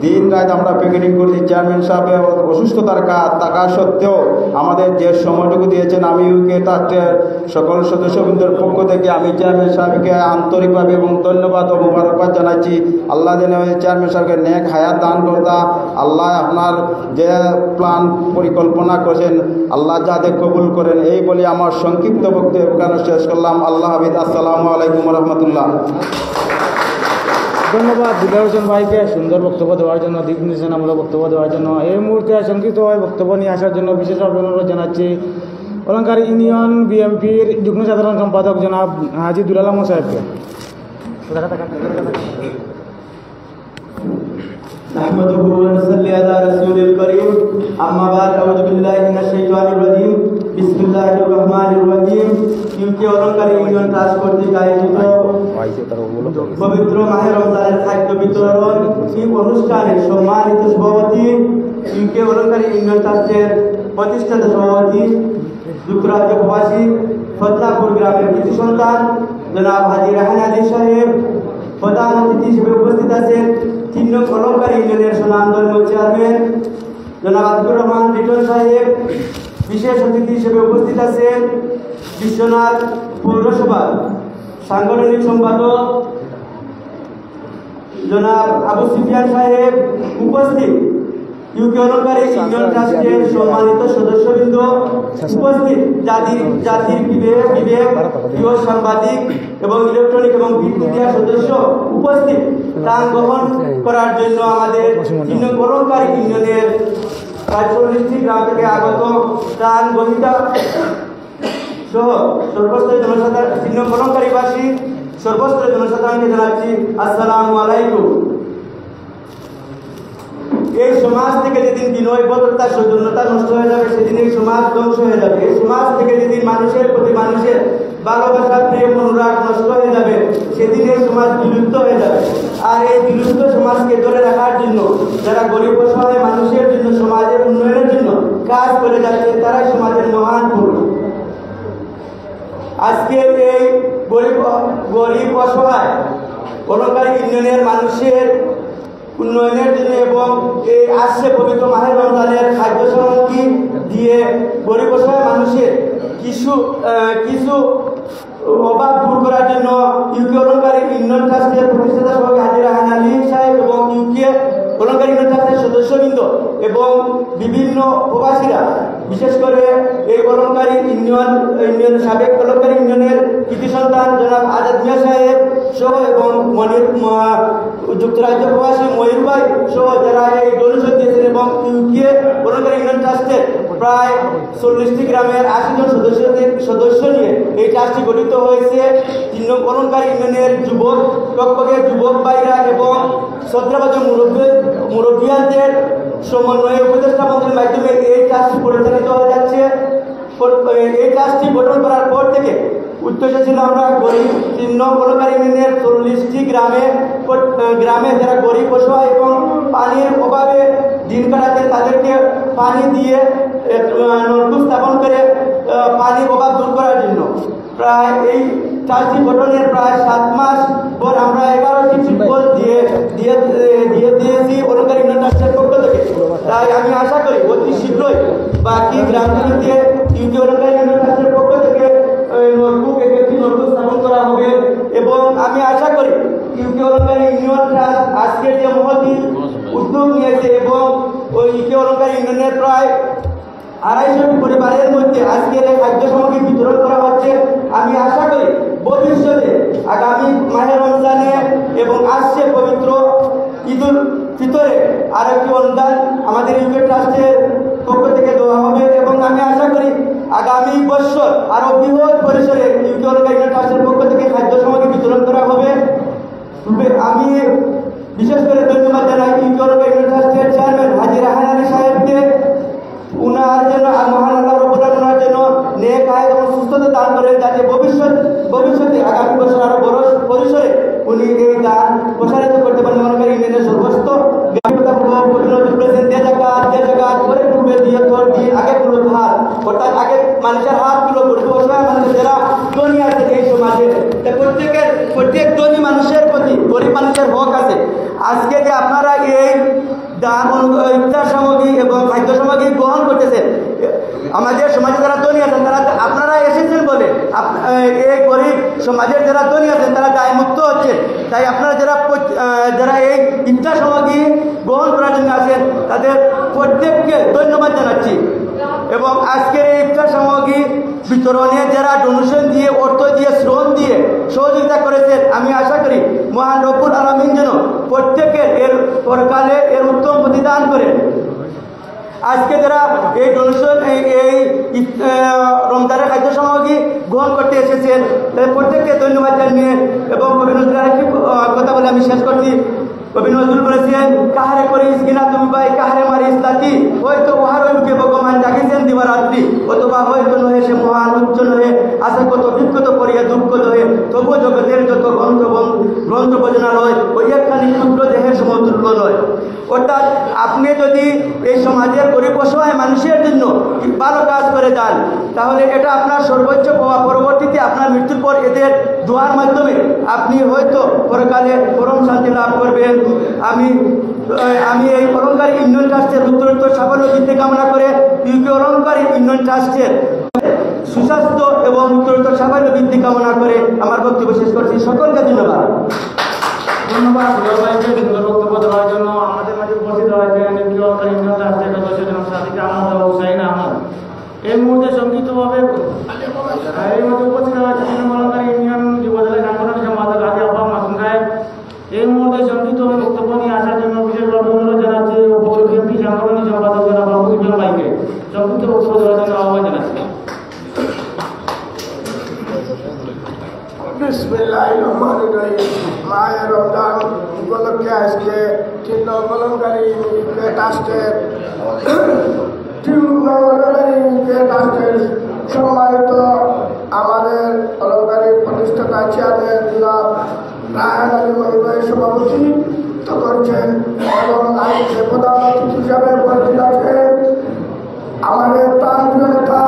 দিন রাত আমরা প্যাকেটিং করছি। চেয়ারম্যান সাহেবের অসুস্থতার থাকা সত্ত্বেও আমাদের যে সময়টুকু দিয়েছেন আমি ইউকে ট্রাস্টের সকল সদস্যবৃন্দের পক্ষ থেকে আমি চেয়ারম্যান সাহেবকে আন্তরিকভাবে এবং ধন্যবাদ ও মুবারকবাদ জানাচ্ছি। আল্লাহ যেন চেয়ারম্যান সাহেবকে নেক হায়াত দান করতা। আল্লাহ আপনার যে প্ল্যান পরিকল্পনা করেছেন আল্লাহ যাতে কবুল করেন। এই বলে আমার সংক্ষিপ্ত বক্তব্য এখানে শেষ করলাম। আল্লাহ হাফিজ। আসসালামু আলাইকুম রহমতুল্লাহ। ধন্যবাদ দিদার হোসেন ভাইকে সুন্দর বক্তব্য দেওয়ার জন্য, দিক নির্দেশনামূলক বক্তব্য দেওয়ার জন্য। এই মুহূর্তে সংক্ষিপ্তভাবে বক্তব্য নিয়ে আসার জন্য বিশেষ অনুরোধ জানাচ্ছি অলঙ্কার ইউনিয়ন বিএমপির যুগ্ম সাধারণ সম্পাদক জনাব হাজি দুলাল আহমদ সাহেবকে। نحمده ونصلي على رسول الكريم اما بعد اعوذ بالله من الشيطان الرجيم بسم الله الرحمن الرحيم ইউকে অলঙ্কার ইউনিয়ন ট্রাস্ট কর্তৃক আয়োজিত পবিত্র মাহে রমজানের খাদ্য বিতরণ এই অনুষ্ঠানের সম্মানিত সভাপতি ইউকে অলঙ্কার ইউনিয়ন ট্রাস্টের প্রতিষ্ঠাতা সভাপতি যুক্তরাজ্য প্রবাসী ফতলাপুর গ্রামের কৃতি সন্তান জনাব হাজী রাহান আলী সাহেব প্রধান অতিথি হিসেবে উপস্থিত আছেন 3 নং কলমকারী ইউনিয়নের সুনামধন্য চেয়ারম্যান জনাব আতিকুর রহমান লিটন সাহেব বিশেষ অতিথি হিসেবে উপস্থিত আছেন বিশ্বনাথ পৌরসভার সাংগঠনিক সম্পাদক জনাব আবু সুফিয়ান সাহেব উপস্থিত ইউকে অলঙ্কারী ইউনিয়ন ট্রাস্টের সম্মানিত সদস্যবৃন্দ উপস্থিত জাতির বিবেক প্রিয় সাংবাদিক এবং ইলেকট্রনিক এবং মিডিয়া সদস্য উপস্থিত দান গ্রহণ করার জন্য আমাদের অলঙ্কারী ইউনিয়নের ৪৫টি গ্রাম থেকে আগত দান গ্রহীতা সহ সর্বস্ত জনসাধারণ অলঙ্কারীবাসী সর্বস্ত জনসাধারণকে জানাচ্ছি আসসালামু আলাইকুম। এই সমাজ থেকে যেদিন বিনয় ভদ্রতা সৌজন্যতা নষ্ট হয়ে যাবে সেদিন এই সমাজ ধ্বংস হয়ে যাবে। এই সমাজ থেকে যেদিন মানুষের প্রতি মানুষের ভালোবাসা প্রেম অনুরাগ নষ্ট হয়ে যাবে সেদিন এই সমাজ বিলুপ্ত হয়ে যাবে। আর এই বিলুপ্ত সমাজকে ধরে রাখার জন্য যারা গরিব অসহায় মানুষের জন্য সমাজের উন্নয়নের জন্য কাজ করে যাচ্ছে তারাই সমাজের মহান পুরুষ। আজকে এই গরিব অসহায় অলঙ্কারী ইউনিয়নের মানুষের উন্নয়নের জন্য এবং এই আসছে পবিত্র মাহে রমজানের খাদ্য সামগ্রী দিয়ে গরিব অসহায় মানুষের কিছু অভাব দূর করার জন্য ইউকে অলঙ্কারী ইউনিয়ন ট্রাস্টের প্রতিষ্ঠাতা সভাপতি হাজী রাহান আলী সাহেব এবং ইউকে অলঙ্কারী ইউনিয়ন ট্রাস্টের সদস্যবৃন্দ এবং বিভিন্ন প্রবাসীরা বিশেষ করে এই অলঙ্কারী ইউনিয়ন সাবেক অলঙ্কারী ইউনিয়নের কৃতি সন্তান জনাব আজাদ মিয়া সাহেব সহ এবং যুক্তরাজ্য প্রবাসী ময়ূর ভাই সহ যারা এই ডোনেশন দিয়েছেন এবং ইউকে অলঙ্কারী ইউনিয়ন ট্রাস্টের প্রায় 40টি গ্রামের 80 জন সদস্য নিয়ে এই ট্রাস্টটি গঠিত হয়েছে। 3 নং অলঙ্কারী ইউনিয়নের যুবক পক্ষের যুবক ভাইরা এবং শ্রদ্ধাভাজন মুরব্বিয়ানদের সমন্বয়ে উপদেষ্টা মন্ত্রীর মাধ্যমে এই ট্রাস্টটি পরিচালিত হয়ে যাচ্ছে। এই ট্রাস্টটি গঠন করার পর থেকে উদ্দেশ্য ছিল আমরা গরিব 3 নং অলঙ্কারী ইউনিয়নের 40টি গ্রামে যারা গরিব অসহায় এবং পানির অভাবে দিন কাটাতে তাদেরকে পানি দিয়ে নলকূপ স্থাপন করে পানির অভাব দূর করার জন্য প্রায় এই ট্রাস্টটি গঠনের প্রায় 7 মাস পর আমরা 11টি টিউবওয়েল দিয়েছি অলঙ্কারী ইউনিয়ন ট্রাস্টের পক্ষ থেকে। তাই আমি আশা করি অতি শীঘ্রই বাকি গ্রামগুলিতে ইউকে অলঙ্কারী ইউনিয়ন ট্রাস্টের পক্ষ থেকে নলকূপ স্থাপন করা হবে এবং আমি আশা করি ইউকে অলঙ্কারী ইউনিয়ন ট্রাস্ট আজকের যে মহতি উদ্যোগ নিয়েছে এবং ওই ইউকে অলঙ্কারী ইউনিয়নের প্রায় 250টি পরিবারের মধ্যে আজকের এই খাদ্য সামগ্রী বিতরণ করা হচ্ছে। আমি আশা করি ভবিষ্যতে আগামী মাহে রমজানে এবং আসছে পবিত্র ঈদুল ফিতরে আর একটি অনুদান আমাদের ইউকে ট্রাস্টের পক্ষ থেকে দেওয়া হবে এবং আমি আশা করি আগামী বছর আরো বৃহৎ পরিসরে ইউকে অলঙ্কারী ইউনিয়ন ট্রাস্টের পক্ষ থেকে খাদ্য সামগ্রী বিতরণ করা হবে। আমি বিশেষ করে ধন্যবাদ জানাই ইউকে অলঙ্কারী ইউনিয়ন ট্রাস্টের চেয়ারম্যান হাজী রাহান আলী সাহেবকে। উনার জন্য মহান আল্লাহ রব্বুল আলামিন উনার জন্য নেক হায়াত এবং সুস্থতা দান করেন যাতে ভবিষ্যতে আগামী বছর আরো বড় পরিসরে উনি এই দান প্রসারিত করতে পারেন। অলঙ্কারী ইউনিয়নের সর্বস্ত অর্থাৎ আগে মানুষের হাতগুলো গরিব অসহায় মানুষের যারা ধনী আছে এই সমাজে প্রত্যেক ধনী মানুষের প্রতি গরিব মানুষের হক আছে। আজকে যে আপনারা এই দান ইফতার সামগ্রী এবং খাদ্য সামগ্রী গ্রহণ করতেছেন আমাদের সমাজে যারা ধনী আছেন তারা আপনারা এসেছেন বলে এই গরিব সমাজের যারা ধনী আছেন তারা দায়মুক্ত হচ্ছে। তাই আপনারা যারা এই ইফতার সামগ্রী গ্রহণ করার জন্য আছেন তাদের প্রত্যেককে ধন্যবাদ জানাচ্ছি এবং আজকের এই ইফতার সামগ্রী বিতরণে যারা ডোনেশন দিয়ে অর্থ দিয়ে শ্রম দিয়ে সহযোগিতা করেছেন আমি আশা করি মহান রব্বুল আলামিন যেন প্রত্যেকের এর পরকালে এর উত্তম প্রতিদান করেন। আজকে যারা এই ডোনেশন এই রমজানের খাদ্য সামগ্রী গ্রহণ করতে এসেছেন তাদের প্রত্যেককে ধন্যবাদ জানিয়ে এবং আরেকটি কথা বলে আমি শেষ করছি। কবি নজরুল বলেছেন কাহারে করিস কিনা তুমি ভাই কাহারে মারিস তাতি হয়তো উহার মুখে ভগবান জাগিয়েছেন দিবারাত্রি অথবা হয়তো নহে সে মহান উচ্চ নহে আশা কত বিক্ষত করিয়া দুঃখ নহে তবু জগতের যত গ্রন্থ ভজনালয় ওই একখানি ক্ষুদ্র দেহের সমতুল্য নয়। অর্থাৎ আপনি যদি এই সমাজের গরিব অসহায় মানুষের জন্য ভালো কাজ করে যান তাহলে এটা আপনার সর্বোচ্চ পাওয়া। পরবর্তীতে আপনার মৃত্যুর পর এদের দোয়ার মাধ্যমে আপনি হয়তো পরকালে পরম শান্তি লাভ করবেন। আমি এই অলঙ্কারী ইউনিয়ন ট্রাস্টের উত্তরোত্তর সাফল্য বৃদ্ধি কামনা করে ইউকে অলঙ্কারী ইউনিয়ন ট্রাস্টের সুস্বাস্থ্য এবং উত্তরোত্তর সাফল্য বৃদ্ধি কামনা করে আমার বক্তব্য শেষ করছি। সকলকে ধন্যবাদ। ধন্যবাদ ভাইকে সুন্দর বক্তব্য দেওয়ার জন্য। আমাদের মাঝে উপস্থিত রয়েছেন ইউকে অলঙ্কারী ইউনিয়ন ট্রাস্টের সদস্য জনাব সাদিক আহমদ ও হুসাইন আহমদ। এই মুহূর্তে সংক্ষিপ্তভাবে এই মধ্যে উপস্থিত রয়েছেন অলঙ্কারী ইউনিয়ন যুবদলের সাংগঠনিক সম্পাদক হাজি আব্বাস মাসুম সাহেব। এই মুহূর্তে সংক্ষিপ্ত বক্তব্য নিয়ে আসার জন্য বিশেষভাবে অনুরোধ জানাচ্ছি উপজেলা সাংগঠনিক সম্পাদক জনাব আবুল ভাইকে সংক্ষিপ্ত বক্তব্য দেওয়ার জন্য আহ্বান জানাচ্ছি। বিসমিল্লাহিররহমানিররহিম। মাহে রমজান উপলক্ষে আজকে তিন অলঙ্কারী ট্রাস্টের সম্মানিত আমাদের অলঙ্কারী প্রতিষ্ঠাতা চেয়ারম্যান জনাব রায়হান আলী মহিবাই সভাপতিত্ব করছেন এবং আজকে প্রধান অতিথি হিসাবে উপস্থিত আছেন আমাদের প্রান্তীয় নেতা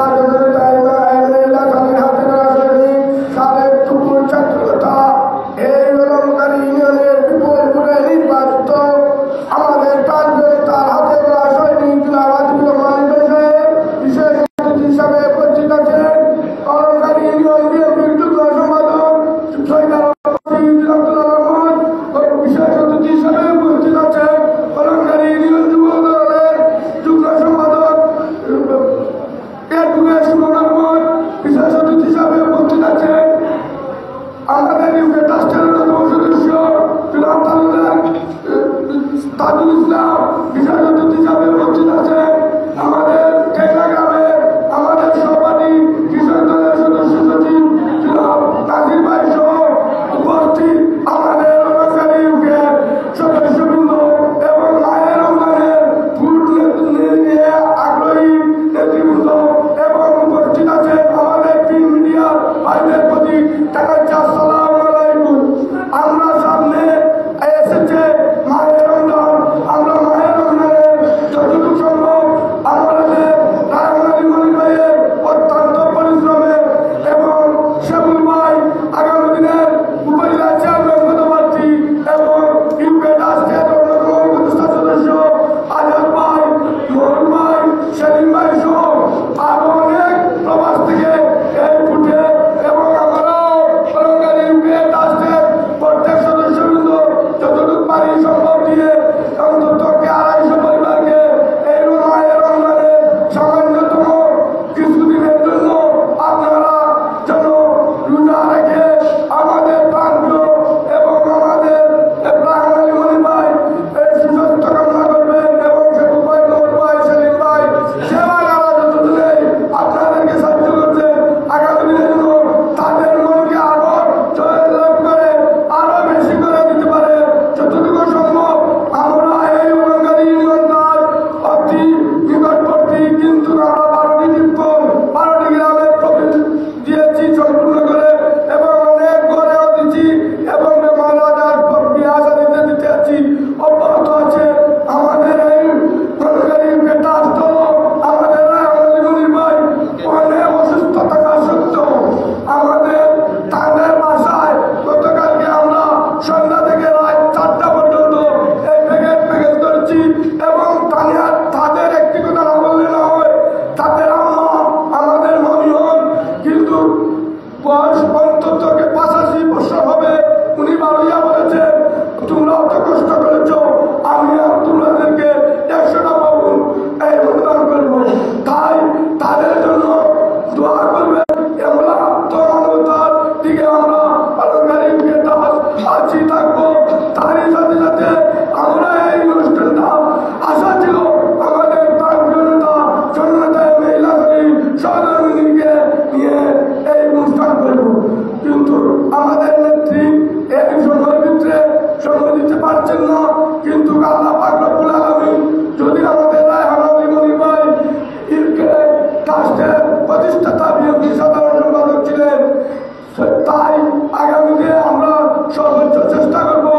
সর্বোচ্চ চেষ্টা করবো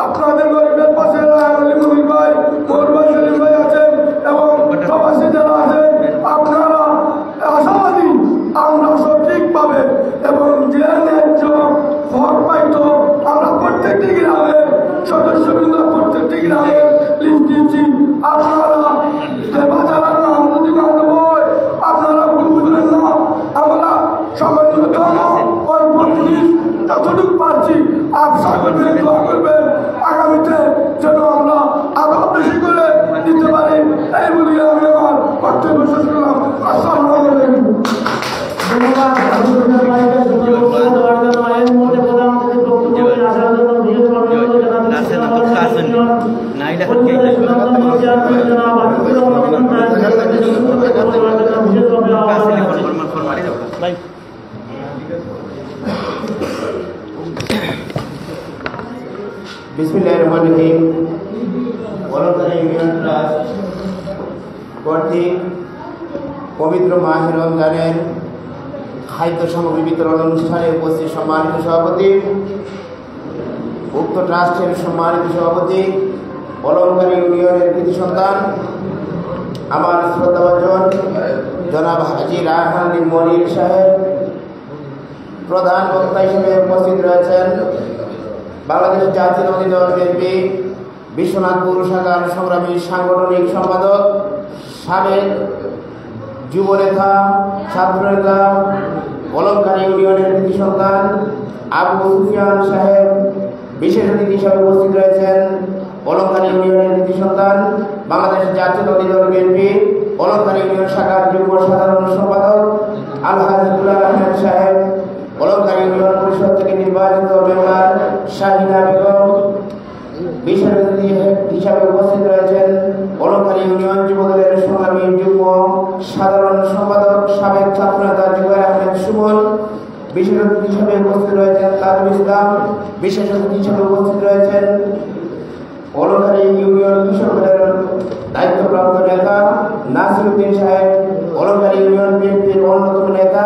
আপনাদের গরিবের পাশে রায়হান আলী মনির ভাই আপনি দোয়া করবেন আগামীতে যেন আমরা আরো বেশি করে দিতে পারি। এই বলি আমি আমার বক্তব্য শেষ করলাম। আসসালামু আলাইকুম। বিসমিল্লাহিররহমানিররহিম। অলঙ্কারী ইউনিয়ন ট্রাস্ট কর্তৃক পবিত্র মাহে রমজানের খাদ্য সামগ্রী বিতরণ অনুষ্ঠানে উপস্থিত সম্মানিত সভাপতি, উক্ত ট্রাস্টের সম্মানিত সভাপতি, অলঙ্কারী ইউনিয়নের কৃতি সন্তান আমার শ্রদ্ধাভাজন জনাব হাজী রায়হান আলী মনির সাহেব, প্রধান বক্তা হিসেবে উপস্থিত রয়েছেন বাংলাদেশ জাতীয়তাবাদী দল বিএনপি বিশ্বনাথপুর শাখার সংগ্রামী সাংগঠনিক সম্পাদক, সাবেক যুবনেতা, ছাত্রনেতা, অলঙ্কারী ইউনিয়নের কৃতি সন্তান আবু সুফিয়ান সাহেব। বিশেষ অতিথি হিসাবে উপস্থিত রয়েছেন অলঙ্কারী ইউনিয়নের কৃতি সন্তান বাংলাদেশ জাতীয়তাবাদী দল বিএনপি অলঙ্কারী ইউনিয়ন শাখার যুগ্ম সাধারণ সম্পাদক আলহাজ গুলাম আহমেদ সাহেব, অলঙ্কারী ইউনিয়ন পরিষদ থেকে নির্বাচিত মেম্বার শাহিনা বেগম। বিশেষ অতিথি হিসাবে উপস্থিত রয়েছেন অলঙ্কারী ইউনিয়ন যুবদলের সংগ্রামী যুগ্ম সাধারণ সম্পাদক সাবেক ছাত্রনেতা জুবাইর আহমেদ সুমন। বিশেষ অতিথি হিসাবে উপস্থিত রয়েছেন তাজুল ইসলাম। বিশেষ অতিথি হিসাবে উপস্থিত রয়েছেন অলঙ্কারী ইউনিয়ন কৃষকদের দায়িত্বপ্রাপ্ত নেতা নাসিরউদ্দিন সাহেব, অলঙ্কারী ইউনিয়ন বিএনপির অন্যতম নেতা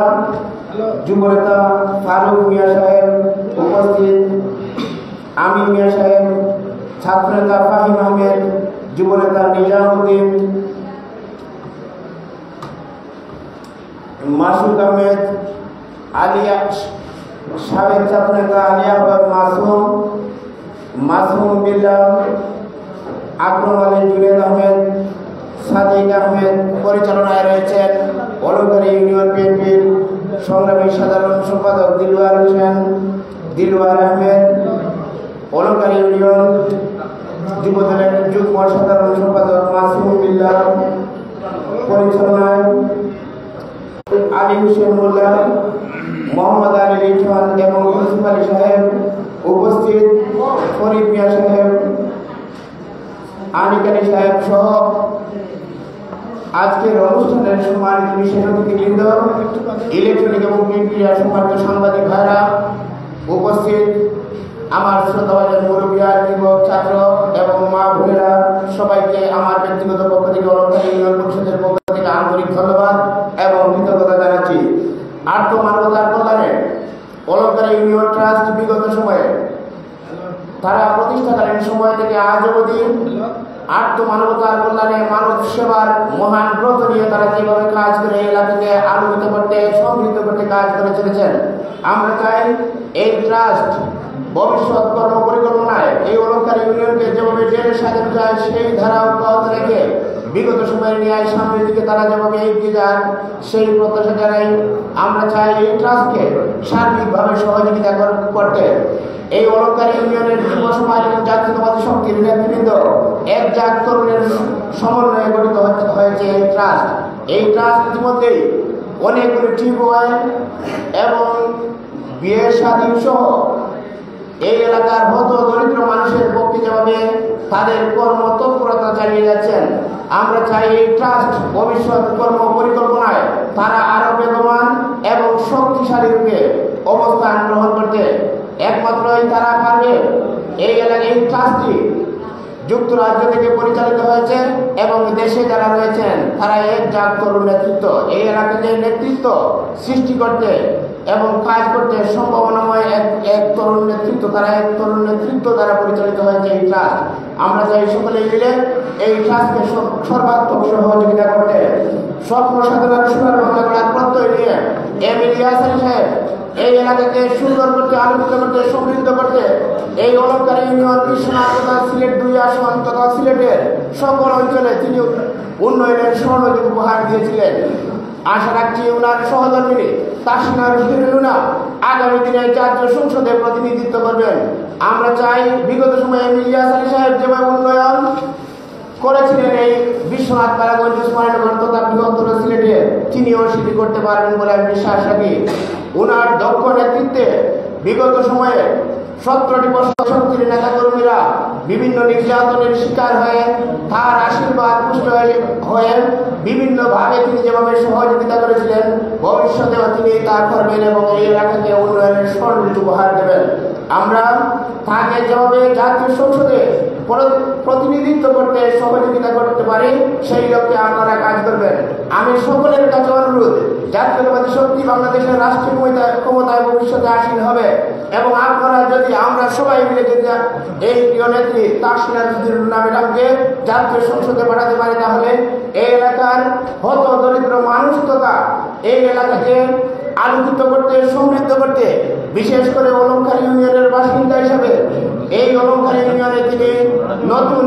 যুবনেতা ফারুক মিয়া সাহেব উপস্থিত, আমিন মিয়া সাহেব, ছাত্রনেতা ফাহিম আহমেদ, যুবনেতা নিজামুদ্দিন, মাসুদ আহমেদ, আলিয়া সাবেক ছাত্রনেতা আলিয়া মাসুম, মাসুম বিল্লাহ, আকরম আলী, জুনেদ আহমেদ, সাদিক আহমেদ। পরিচালনায় রয়েছেন অলঙ্কারী ইউনিয়ন বিএনপির সংগ্রামী সাধারণ সম্পাদক দিলওয়ার হোসেন, দিলওয়ার আহমেদ, অলঙ্কারী ইউনিয়ন যুবদলের যুগ্ম সাধারণ সম্পাদক মাসুম বিল্লাহ। পরিচালনায় আলী হোসেন মোল্লা, মোহাম্মদ আলী রিঠওয়ান এবং ইউসুফ আলী সাহেব। উপস্থিত ফরিদ মিয়া সাহেব, আনিক আলী সাহেব সহ আজকের অনুষ্ঠানের সম্মানিত বিশেষ অতিথিবৃন্দ, ইলেকট্রনিক এবং প্রিন্ট মিডিয়ার সম্মানিত সাংবাদিক ভাইরা, উপস্থিত আমার শ্রদ্ধাভাজন মুরব্বিয়া, যুবক, ছাত্র এবং মা বোনেরা, সবাইকে আমার ব্যক্তিগত পক্ষ থেকে অলঙ্কারী ইউনিয়ন পরিষদের পক্ষ থেকে আন্তরিক ধন্যবাদ এবং কৃতজ্ঞতা জানাচ্ছি। আর্থ মানবতার কল্যাণে অলঙ্কারী ইউনিয়ন ট্রাস্ট বিগত সময়ে তারা প্রতিষ্ঠাকালীন সময় থেকে আজ অবধি আর্থ মানবতার কল্যাণে মানব সেবার মহান ব্রত নিয়ে তারা যেভাবে কাজ করে এলাকাকে আলোকিত করতে, সমৃদ্ধ করতে কাজ করে চলেছেন। আমরা চাই এই ট্রাস্ট ভবিষ্যৎ কর্ম পরিকল্পনায় এই অলঙ্কারী ইউনিয়নকে যেভাবে জেলে সাজানো যায় সেই ধারা অব্যাহত রেখে বিগত সময়ের ন্যায় সামনের দিকে তারা যেভাবে এগিয়ে যান সেই প্রত্যাশা জানাই। আমরা চাই এই ট্রাস্টকে সার্বিকভাবে সহযোগিতা করতে। এই অলঙ্কারী ইউনিয়নের যুব সমাজ এবং জাতীয়তাবাদী শক্তির নেতৃবৃন্দ এক জাত তরুণের সমন্বয়ে গঠিত হয়েছে এই ট্রাস্ট। এই ট্রাস্ট ইতিমধ্যেই অনেকগুলি টিউবওয়েল এবং বিয়ে শাদী সহ এই এলাকার হত দরিদ্র মানুষের পক্ষে যেভাবে তাদের কর্মতৎপরতা চালিয়ে যাচ্ছেন, আমরা চাই এই ট্রাস্ট ভবিষ্যৎ কর্ম পরিকল্পনায় তারা আরো বেগবান এবং শক্তিশালী রূপে অবস্থান গ্রহণ করতে। একমাত্রই তারা পারবে। এই এলাকায় এই ট্রাস্টটি যুক্তরাজ্য থেকে পরিচালিত হয়েছে এবং দেশে যারা রয়েছেন তারা এক জাত তরুণ নেতৃত্ব। এই এলাকাতে নেতৃত্ব সৃষ্টি করতে এবং কাজ করতে সম্ভাবনাময় এক তরুণ নেতৃত্ব, তারা এক তরুণ নেতৃত্ব দ্বারা পরিচালিত হয়েছে এই ট্রাস্ট। আমরা চাই সকলে মিলে এই ট্রাস্টকে সর্বাত্মক সহযোগিতা করতে। স্বপ্ন সাধনার সোনার বাংলা করার প্রত্যয় নিয়ে ইলিয়াস আলী সাহেব এই এলাকাকে সুন্দর করতে, আলোকিত করতে, সমৃদ্ধ করতে এই অলঙ্কারী ইউনিয়ন বিশ্বনাথ তথা সিলেট 2 আসন তথা সিলেটের সকল অঞ্চলে তিনি উন্নয়নের স্বর্ণযুগ উপহার দিয়েছিলেন। আশা রাখছি ওনার সহধর্মিনী তাসিনা রুনা আগামী দিনে জাতীয় সংসদে প্রতিনিধিত্ব করবেন। আমরা চাই বিগত সময়ে ইলিয়াস আলী সাহেব যেভাবে উন্নয়ন করেছিলেন এই বিশ্বনাথ কারাগঞ্জ উসমানীনগর তথা বৃহত্তর সিলেটে তিনিও সেটি করতে পারবেন বলে আমি বিশ্বাস রাখি। ওনার দক্ষ নেতৃত্বে বিগত সময়ে 17টি শক্তির নেতাকর্মীরা বিভিন্ন নির্যাতনের শিকার হয়ে তার আশীর্বাদ পুষ্ট হয়ে বিভিন্নভাবে তিনি যেভাবে সহযোগিতা করেছিলেন ভবিষ্যতেও তিনি তা করবেন এবং এই এলাকাকে উন্নয়নের স্বর্ণিত উপহার দেবেন। আমরা তাকে যেভাবে জাতীয় সংসদে প্রতিনিধিত্ব করতে সহযোগিতা করতে পারি সেই লক্ষ্যে আপনারা কাজ করবেন। আমি সকলের কাছে অনুরোধ, জাতীয়তাবাদী শক্তি বাংলাদেশের রাষ্ট্রীয় ক্ষমতায় ভবিষ্যতে আসীন হবে এবং আপনারা যদি আমরা সবাই মিলে যদি এই প্রিয় নেত্রী তাসিনা রুনা ম্যাডামকে জাতীয় সংসদে পাঠাতে পারি তাহলে এই এলাকার হত দরিদ্র মানুষ তথা এই এলাকাকে আলোকিত করতে সমৃদ্ধ করতে বিশেষ করে অলঙ্কারী ইউনিয়নের বাসিন্দা হিসাবে এই অলঙ্কারী ইউনিয়নে তিনি নতুন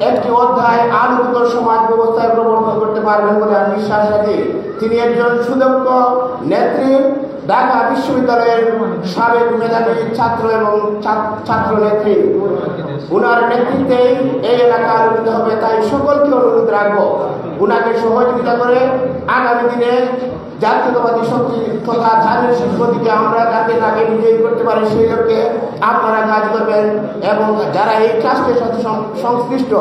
একটি অধ্যায় আলোকিত সমাজ ব্যবস্থায় প্রবর্তন করতে পারবেন বলে আমি বিশ্বাস রাখি। তিনি একজন সুদক্ষ নেত্রী, ঢাকা বিশ্ববিদ্যালয়ের সাবেক মেধাবী ছাত্র এবং ছাত্র নেত্রী। উনার নেতৃত্বে এই এলাকা আলোকিত হবে, তাই সকলকে অনুরোধ রাখবো উনাকে সহযোগিতা করে আগামী দিনে জাতীয়তাবাদী শক্তি তথা ধার্মিক শিক্ষাকে আমরা যাতে তাকে বিজয়ী করতে পারি সেই লক্ষ্যে আপনারা কাজ করবেন এবং যারা এই ট্রাস্টের সাথে সংশ্লিষ্ট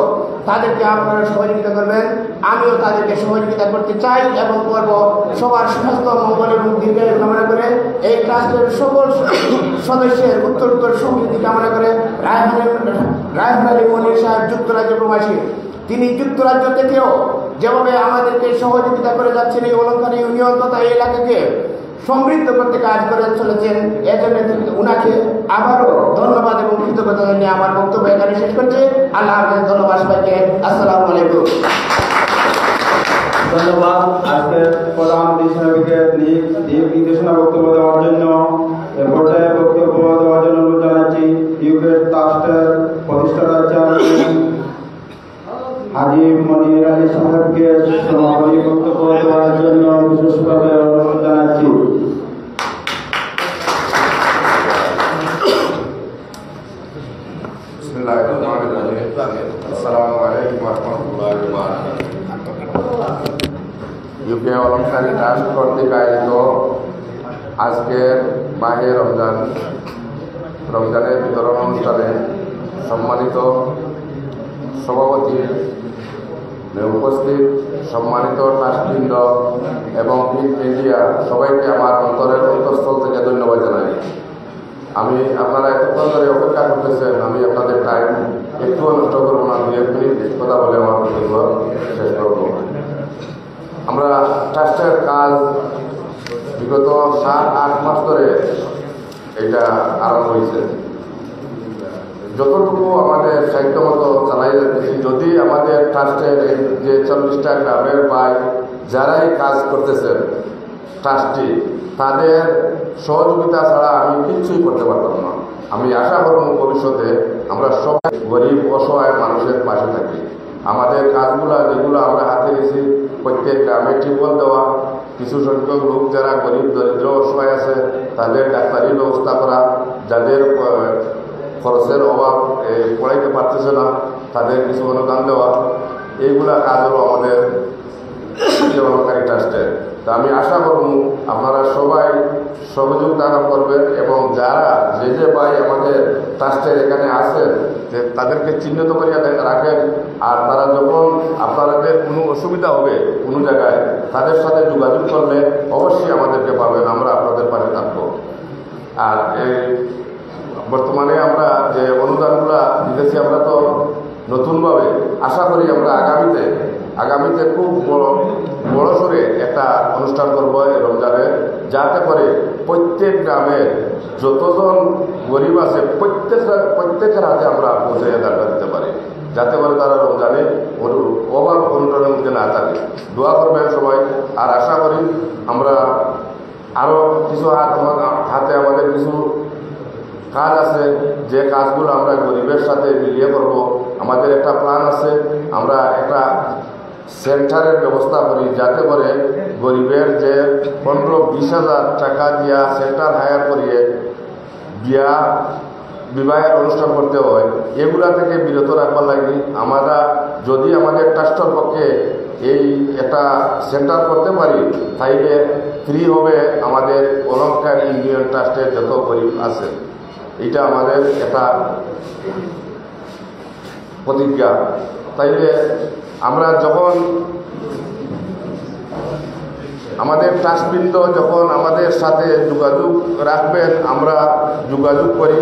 তাদেরকে আপনারা সহযোগিতা করবেন। আমিও তাদেরকে সহযোগিতা করতে চাই এবং করব। সবার স্বাস্থ্য মঙ্গল এবং দীর্ঘায়ু কামনা করে এই ট্রাস্টের সকল সদস্যের উত্তর সমৃদ্ধি কামনা করে রায়হান আলী মনির সাহেব যুক্তরাজ্য প্রবাসী, তিনি যুক্তরাজ্য থেকেও যেভাবে আমাদেরকে সহযোগিতা করে যাচ্ছেন এই অলঙ্কারী ইউনিয়ন তথা এই এলাকাকে সমৃদ্ধ করতে কাজ করে চলেছেন, এজন্য উনাকে আবারও ধন্যবাদ এবং কৃতজ্ঞতা জানিয়ে আমার বক্তব্য এখানে শেষ করছি। আল্লাহ হাফেজ। ধন্যবাদ সবাইকে। আসসালামু আলাইকুম। ধন্যবাদ আজকের প্রধান অতিথিকে দিক নির্দেশনা বক্তব্য দেওয়ার জন্য। এ পর্যায়ে বক্তব্য দেওয়ার জন্য অনুরোধ জানাচ্ছি ইউকে ট্রাস্টের প্রতিষ্ঠাতা চেয়ারম্যান হাজি মনির আলী সাহেবকে সমাপনী বক্তব্য দেওয়ার জন্য বিশেষভাবে অনুরোধ জানাচ্ছি। ইউকে অলঙ্কারী ট্রাস্ট কর্তৃক আয়োজিত আজকের মাহে রমজানের বিতরণ অনুষ্ঠানে সম্মানিত সভাপতি, উপস্থিত সম্মানিত ট্রাস্টবৃন্দ এবং প্রিন্ট মিডিয়া সবাইকে আমার অন্তরের অন্তঃস্থল থেকে ধন্যবাদ জানাই। আমি আপনারা এতক্ষণ ধরে অপেক্ষা করতেছেন, আমি আপনাদের টাইম একটু নষ্ট করবো না, 2-1 মিনিট কথা বলে আমার বক্তব্য শেষ করব। আমরা ট্রাস্টের কাজ বিগত 7-8 মাস ধরে এটা আরম্ভ হয়েছে। যতটুকু আমাদের সাহিত্য মতো চালাই যাচ্ছি, যদি আমাদের ট্রাস্টের যে 40টা গ্রামের ভাই যারাই কাজ করতেছেন ট্রাস্টি, তাদের সহযোগিতা ছাড়া আমি কিচ্ছুই করতে পারতাম না। আমি আশা করব ভবিষ্যতে আমরা সবাই গরিব অসহায় মানুষের পাশে থাকি। আমাদের কাজগুলো যেগুলো আমরা হাতে গেছি, প্রত্যেক গ্রামে টিউবওয়েল দেওয়া, কিছু সংখ্যক লোক যারা গরিব দরিদ্র অসহায় আছে তাদের ডাক্তারি ব্যবস্থা করা, যাদের খরচের অভাব পড়াইতে পারতেছে না তাদের কিছু অনুদান দেওয়া, এইগুলা কাজ হলো আমাদের অলঙ্কারী ট্রাস্টের। তা আমি আশা করব আপনারা সবাই সহযোগিতা করবেন এবং যারা যে ভাই আমাদের ট্রাস্টের এখানে আছেন যে তাদেরকে চিহ্নিত করিয়া রাখেন, আর তারা যখন আপনাদের কোনো অসুবিধা হবে কোনো জায়গায় তাদের সাথে যোগাযোগ করলে অবশ্যই আমাদেরকে পাবেন, আমরা আপনাদের পাশে থাকবো। আর এই বর্তমানে আমরা যে অনুদানগুলো দিতেছি আমরা তো নতুনভাবে আশা করি আমরা আগামীতে খুব বড় সরে একটা অনুষ্ঠান করব রমজানে, যাতে করে প্রত্যেক গ্রামে যতজন গরিব আছে প্রত্যেকের হাতে আমরা পৌঁছে দাঁড়া দিতে পারি, যাতে করে তারা রমজানে অভাব অনুদানের মধ্যে না থাকে। দোয়া করবেন সবাই। আর আশা করি আমরা আরও কিছু হাতে আমাদের কিছু কাজ আছে, যে কাজগুলো আমরা গরিবের সাথে মিলিয়ে করব। আমাদের একটা প্ল্যান আছে, আমরা একটা সেন্টারের ব্যবস্থা করি, যাতে করে গরিবের যে 15-20 হাজার টাকা দিয়া সেন্টার হায়ার করিয়ে বিবাহের অনুষ্ঠান করতে হয়, এগুলা থেকে বিরত রাখবার লাগে আমরা যদি আমাদের ট্রাস্টের পক্ষে এই একটা সেন্টার করতে পারি, তাইলে ফ্রি হবে আমাদের অলঙ্কার ইউনিয়ন ট্রাস্টের যত গরিব আছে। এটা আমাদের একটা প্রতিজ্ঞা। তাইলে আমরা যখন আমাদের ট্রাস্টবৃন্দ যখন আমাদের সাথে যোগাযোগ রাখবেন, আমরা যোগাযোগ করি,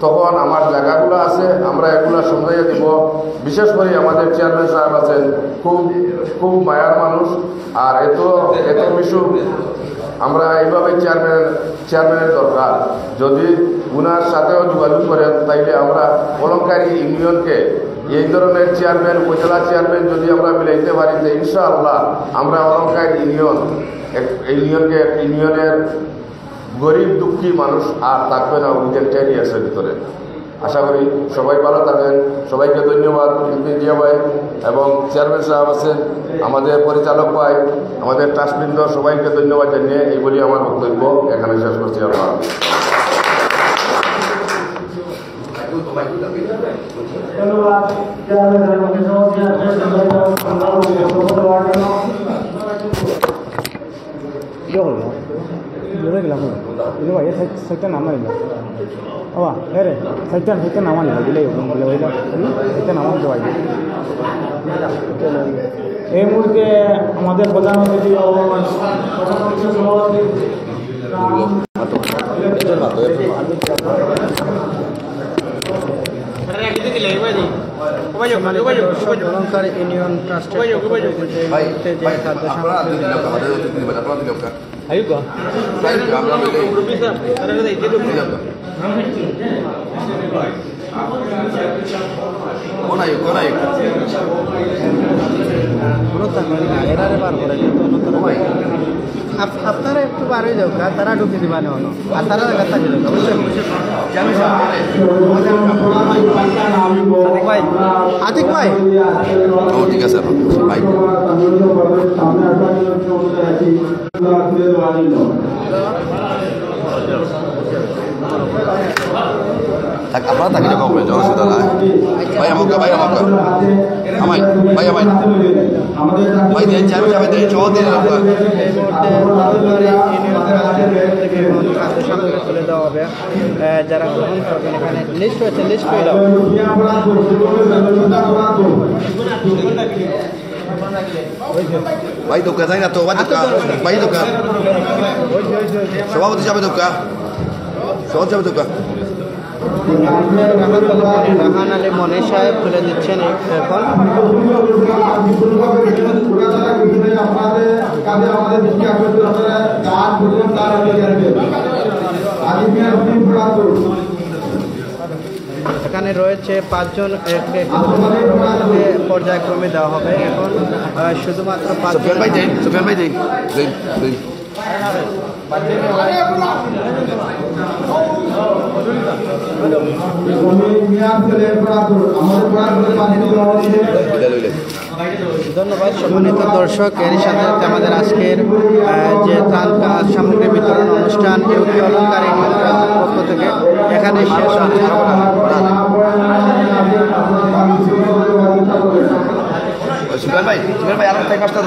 তখন আমার জায়গাগুলো আছে আমরা এগুলো সমঝাইয়া দিব। বিশেষ করে আমাদের চেয়ারম্যান সাহেব আছেন, খুব মায়ার মানুষ, আর এত মিশুক। আমরা এইভাবে চেয়ারম্যানের দরকার, যদি উনার সাথেও যোগাযোগ করেন, তাইলে আমরা অলঙ্কারী ইউনিয়নকে এই ধরনের চেয়ারম্যান, উপজেলা চেয়ারম্যান যদি আমরা মিলাইতে পারি, তো ইনশাআল্লাহ আমরা অলঙ্কার ইউনিয়নের গরিব দুঃখী মানুষ আর থাকবে না উইদিন 10 ইয়ার্সের ভিতরে। আশা করি সবাই ভালো থাকবেন। সবাইকে ধন্যবাদ জিয়া ভাই এবং চেয়ারম্যান সাহেব আছেন, আমাদের পরিচালক ভাই, আমাদের ট্রাস্টবৃন্দ, সবাইকে ধন্যবাদ জানিয়ে এই বলি আমার বক্তব্য এখানে শেষ করছি। আমার সাইটটা নামাই না বাবা, রে সাইটটা নামানি না দিলে সাইটটা নামান দেওয়াই। এই মুহূর্তে আমাদের প্রধান অতিথি অলঙ্কার ইউনিয়ন ট্রাস্টের আপনারা একটু বার হয়ে যাও, তারা ঢুকে দিবা না আর তারা থাকে ভাই। আতিক ভাই, ঠিক আছে ভাই। আপনারা থাকি যখন অসুবিধা নাই ভাই। আমাকে ভাই আমায় ভাই আমায় ভাই দিয়ে চাবি যাবে দিয়ে চল দিয়ে খাদ্য সামগ্রী তুলে দেওয়া হবে। যারা গ্রহণ করবেন এখানে লিস্ট হয়েছে, লিস্ট হয়ে যাবে। ভাই দোকা যাই না তো ভাই দোকা সভাপতি যাবে দোকা সভাপতি যাবে দোকা। রাহান আলী মনির সাহেব তুলে দিচ্ছেন এখন। এখানে রয়েছে 5 জন, পর্যায়ক্রমে দেওয়া হবে। এখন শুধুমাত্র 5 জন। ধন্যবাদ সম্মানিত দর্শক। এরই সাথে আমাদের আজকের যে ত্রাণ সামগ্রী বিতরণ অনুষ্ঠান ইউপি অলঙ্কার ইউনিয়ন ট্রাস্টের পক্ষ থেকে এখানে শেষ হচ্ছে। ভাই আরো টাইম আসতে